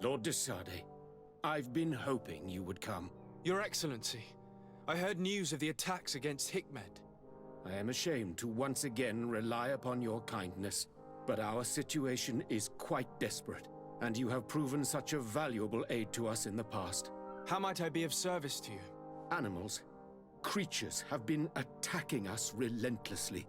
Lord de Sade, I've been hoping you would come. Your Excellency, I heard news of the attacks against Hikmet. I am ashamed to once again rely upon your kindness, but our situation is quite desperate, and you have proven such a valuable aid to us in the past. How might I be of service to you? Animals, creatures have been attacking us relentlessly.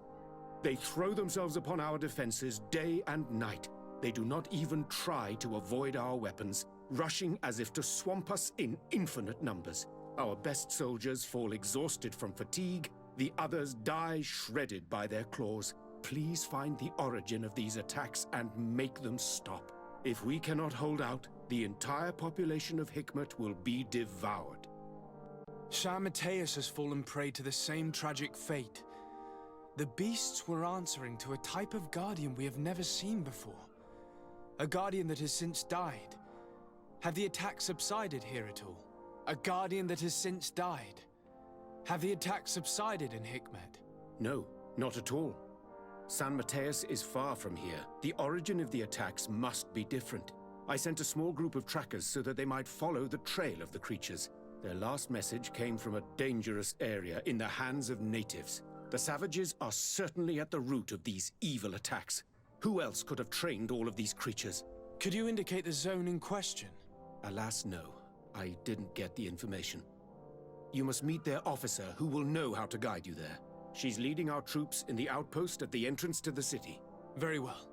They throw themselves upon our defenses day and night. They do not even try to avoid our weapons, rushing as if to swamp us in infinite numbers. Our best soldiers fall exhausted from fatigue, the others die shredded by their claws. Please find the origin of these attacks and make them stop. If we cannot hold out, the entire population of Hikmet will be devoured. Shah Mateus has fallen prey to the same tragic fate. The beasts were answering to a type of guardian we have never seen before. A guardian that has since died. Have the attacks subsided here at all? A guardian that has since died. Have the attacks subsided in Hikmet? No, not at all. San Mateus is far from here. The origin of the attacks must be different. I sent a small group of trackers so that they might follow the trail of the creatures. Their last message came from a dangerous area in the hands of natives. The savages are certainly at the root of these evil attacks. Who else could have trained all of these creatures? Could you indicate the zone in question? Alas, no. I didn't get the information. You must meet their officer, who will know how to guide you there. She's leading our troops in the outpost at the entrance to the city. Very well.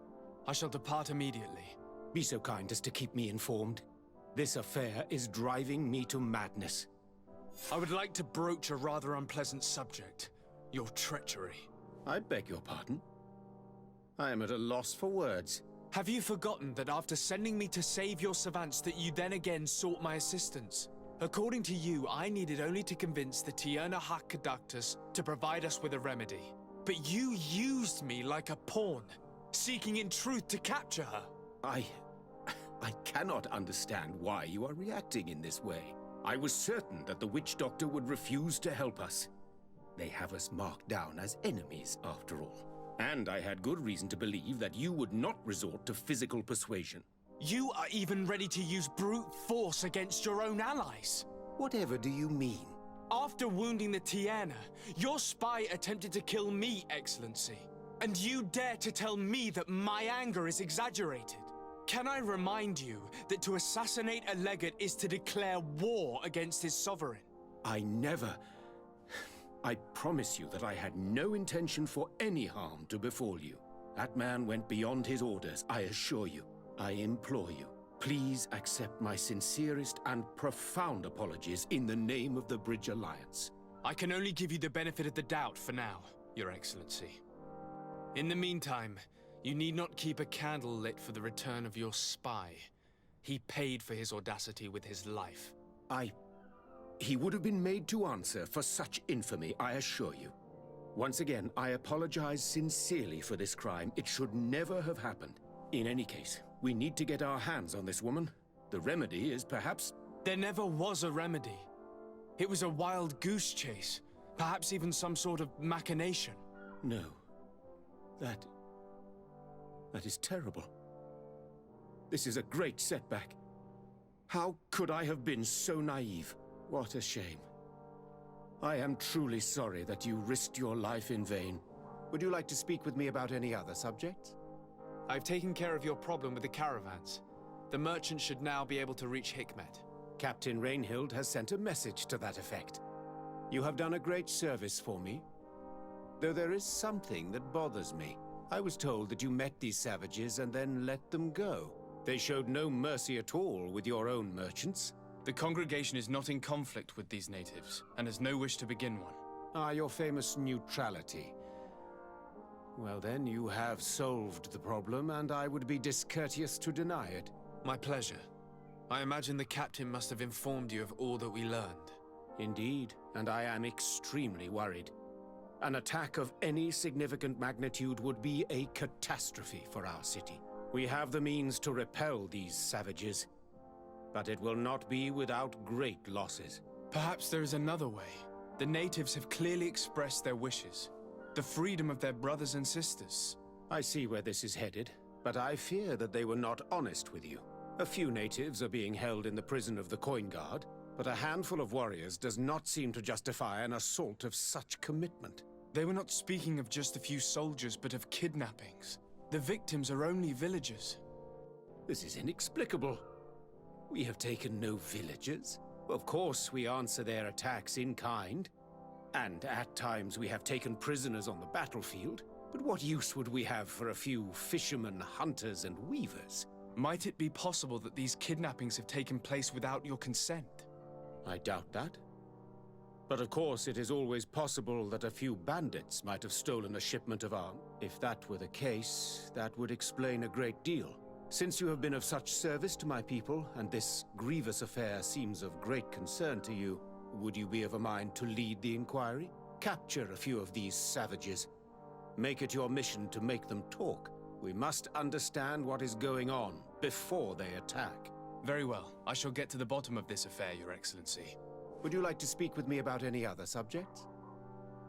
I shall depart immediately. Be so kind as to keep me informed. This affair is driving me to madness. I would like to broach a rather unpleasant subject. Your treachery. I beg your pardon? I am at a loss for words. Have you forgotten that after sending me to save your savants that you then again sought my assistance? According to you, I needed only to convince the Tierna Hak conductors to provide us with a remedy. But you used me like a pawn, seeking in truth to capture her. I cannot understand why you are reacting in this way. I was certain that the witch doctor would refuse to help us. They have us marked down as enemies, after all. And I had good reason to believe that you would not resort to physical persuasion. You are even ready to use brute force against your own allies. Whatever do you mean? After wounding the Tierna, your spy attempted to kill me, Excellency. And you dare to tell me that my anger is exaggerated. Can I remind you that to assassinate a legate is to declare war against his sovereign? I promise you that I had no intention for any harm to befall you. That man went beyond his orders, I assure you. I implore you, please accept my sincerest and profound apologies in the name of the Bridge Alliance. I can only give you the benefit of the doubt for now, Your Excellency. In the meantime, you need not keep a candle lit for the return of your spy. He paid for his audacity with his life. He would have been made to answer for such infamy, I assure you. Once again, I apologize sincerely for this crime. It should never have happened. In any case, we need to get our hands on this woman. The remedy is perhaps... There never was a remedy. It was a wild goose chase. Perhaps even some sort of machination. No. That is terrible. This is a great setback. How could I have been so naive? What a shame. I am truly sorry that you risked your life in vain. Would you like to speak with me about any other subjects? I've taken care of your problem with the caravans. The merchants should now be able to reach Hikmet. Captain Rainhild has sent a message to that effect. You have done a great service for me. Though there is something that bothers me. I was told that you met these savages and then let them go. They showed no mercy at all with your own merchants. The congregation is not in conflict with these natives, and has no wish to begin one. Ah, your famous neutrality. Well then, you have solved the problem, and I would be discourteous to deny it. My pleasure. I imagine the captain must have informed you of all that we learned. Indeed, and I am extremely worried. An attack of any significant magnitude would be a catastrophe for our city. We have the means to repel these savages, but it will not be without great losses. Perhaps there is another way. The natives have clearly expressed their wishes. The freedom of their brothers and sisters. I see where this is headed, but I fear that they were not honest with you. A few natives are being held in the prison of the Coin Guard, but a handful of warriors does not seem to justify an assault of such commitment. They were not speaking of just a few soldiers, but of kidnappings. The victims are only villagers. This is inexplicable. We have taken no villagers. Of course, we answer their attacks in kind. And at times we have taken prisoners on the battlefield. But what use would we have for a few fishermen, hunters, and weavers? Might it be possible that these kidnappings have taken place without your consent? I doubt that. But of course, it is always possible that a few bandits might have stolen a shipment of arms. If that were the case, that would explain a great deal. Since you have been of such service to my people, and this grievous affair seems of great concern to you, would you be of a mind to lead the inquiry? Capture a few of these savages. Make it your mission to make them talk. We must understand what is going on before they attack. Very well. I shall get to the bottom of this affair, Your Excellency. Would you like to speak with me about any other subjects?